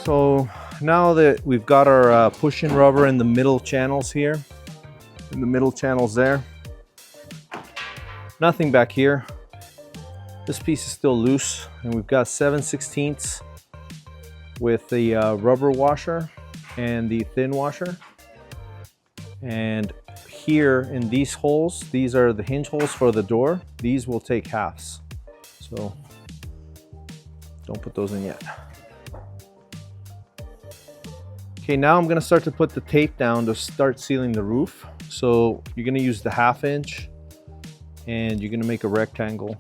So now that we've got our push-in rubber in the middle channels here, in the middle channels there, nothing back here. This piece is still loose, and we've got 7/16 with the rubber washer and the thin washer. And here in these holes, these are the hinge holes for the door. These will take halves, so don't put those in yet. Okay, now I'm gonna start to put the tape down to start sealing the roof. So you're gonna use the 1/2 inch and you're gonna make a rectangle.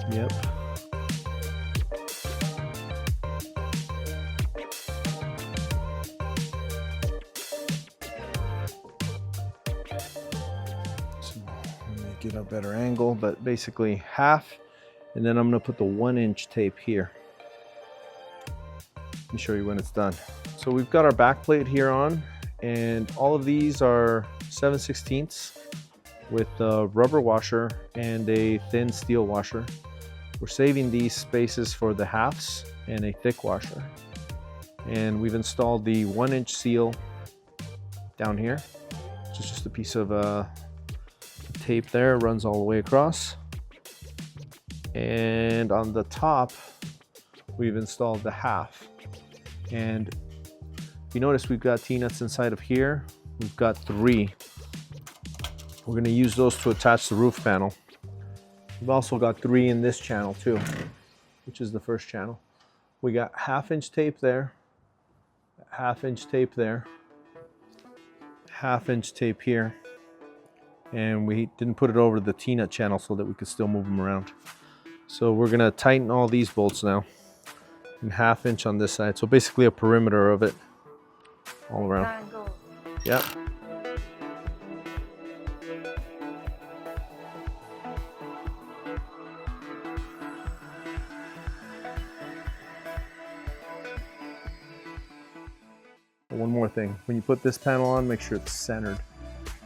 Yep. So make it a better angle, but basically 1/2, and then I'm gonna put the 1 inch tape here. Let me show you when it's done. So we've got our back plate here on, and all of these are 7/16 with a rubber washer and a thin steel washer. We're saving these spaces for the halves and a thick washer. And we've installed the 1 inch seal down here, which is just a piece of tape there, runs all the way across. And on the top, we've installed the 1/2. And you notice we've got T-nuts inside of here. We've got 3. We're going to use those to attach the roof panel. We've also got 3 in this channel too, which is the first channel. We got 1/2 inch tape there, 1/2 inch tape there, 1/2 inch tape here, and we didn't put it over the T-nut channel so that we could still move them around. So we're going to tighten all these bolts now. And 1/2 inch on this side, so basically a perimeter of it all around. Yep. One more thing, when you put this panel on, make sure it's centered.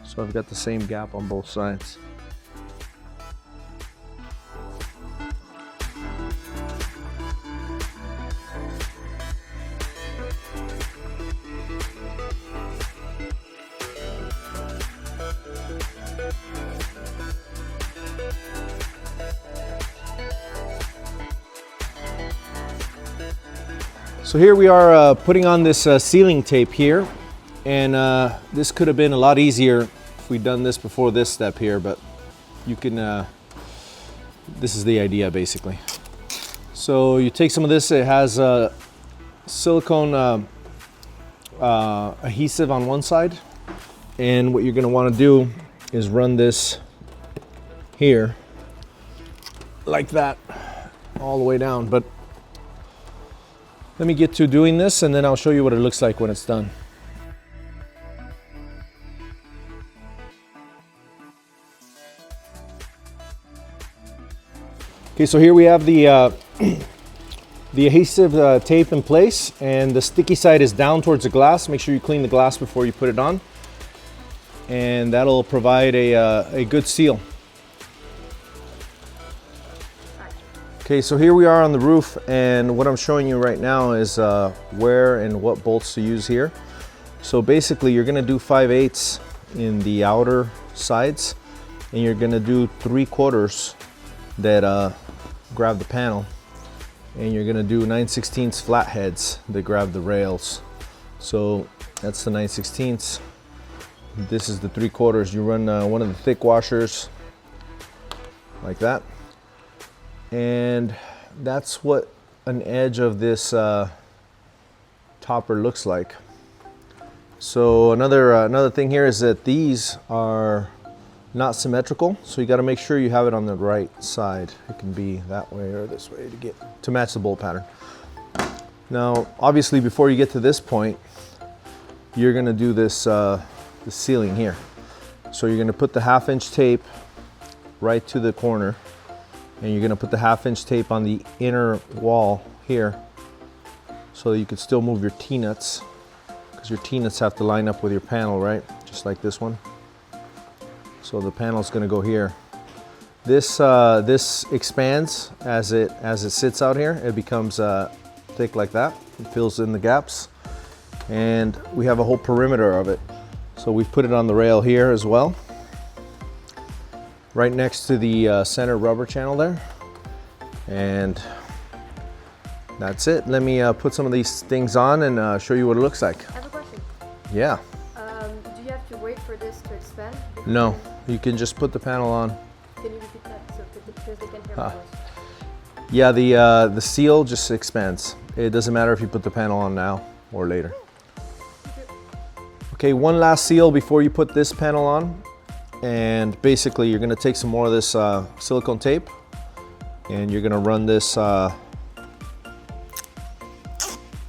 So I've got the same gap on both sides. So here we are putting on this sealing tape here, and this could have been a lot easier if we'd done this before this step here, but you can, this is the idea basically. So you take some of this, it has silicone adhesive on one side, and what you're going to want to do is run this here like that all the way down. But let me get to doing this and then I'll show you what it looks like when it's done. Okay, so here we have the adhesive tape in place, and the sticky side is down towards the glass. Make sure you clean the glass before you put it on, and that'll provide a good seal. Okay, so here we are on the roof, and what I'm showing you right now is where and what bolts to use here. So basically you're gonna do 5/8 in the outer sides, and you're gonna do 3/4 that grab the panel, and you're gonna do 9/16 flat heads that grab the rails. So that's the 9/16. This is the 3/4. You run one of the thick washers like that. And that's what an edge of this topper looks like. So another thing here is that these are not symmetrical, so you got to make sure you have it on the right side. It can be that way or this way to match the bolt pattern. Now, obviously, before you get to this point, you're going to do this the sealing here. So you're going to put the 1/2 inch tape right to the corner, and you're going to put the 1/2 inch tape on the inner wall here so that you can still move your T-nuts, because your T-nuts have to line up with your panel, right? Just like this one. So the panel's going to go here. This expands as it sits out here. It becomes thick like that. It fills in the gaps. And we have a whole perimeter of it. So we've put it on the rail here as well, right next to the center rubber channel there. And that's it. Let me put some of these things on and show you what it looks like. I have a question. Yeah. Do you have to wait for this to expand? No, you can just put the panel on. Can you repeat that so because they can hear my voice? Yeah, the seal just expands. It doesn't matter if you put the panel on now or later. Okay, one last seal before you put this panel on. And basically you're gonna take some more of this silicone tape and you're gonna run this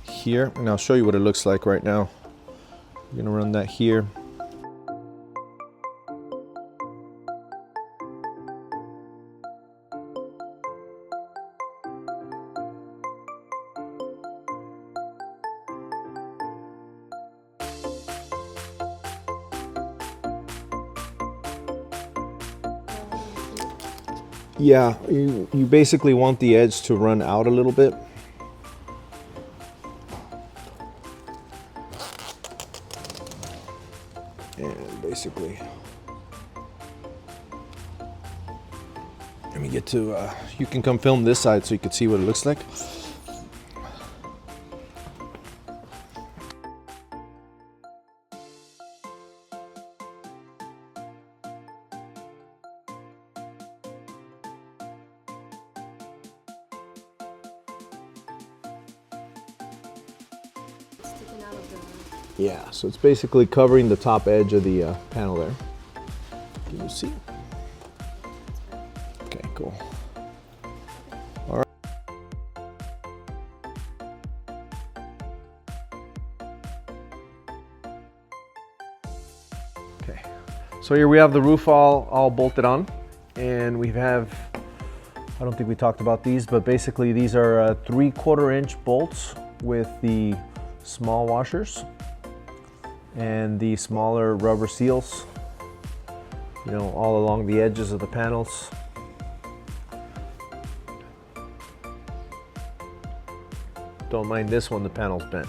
here. And I'll show you what it looks like right now. You're gonna run that here. Yeah, you basically want the edge to run out a little bit. And basically, let me get to, you can come film this side so you can see what it looks like. Sticking out of the... Yeah, so it's basically covering the top edge of the panel there. Can you see? Okay, cool. All right. Okay, so here we have the roof all bolted on, and we have, I don't think we talked about these, but basically these are 3/4 inch bolts with the small washers and the smaller rubber seals, you know, all along the edges of the panels. Don't mind this one, the panel's bent.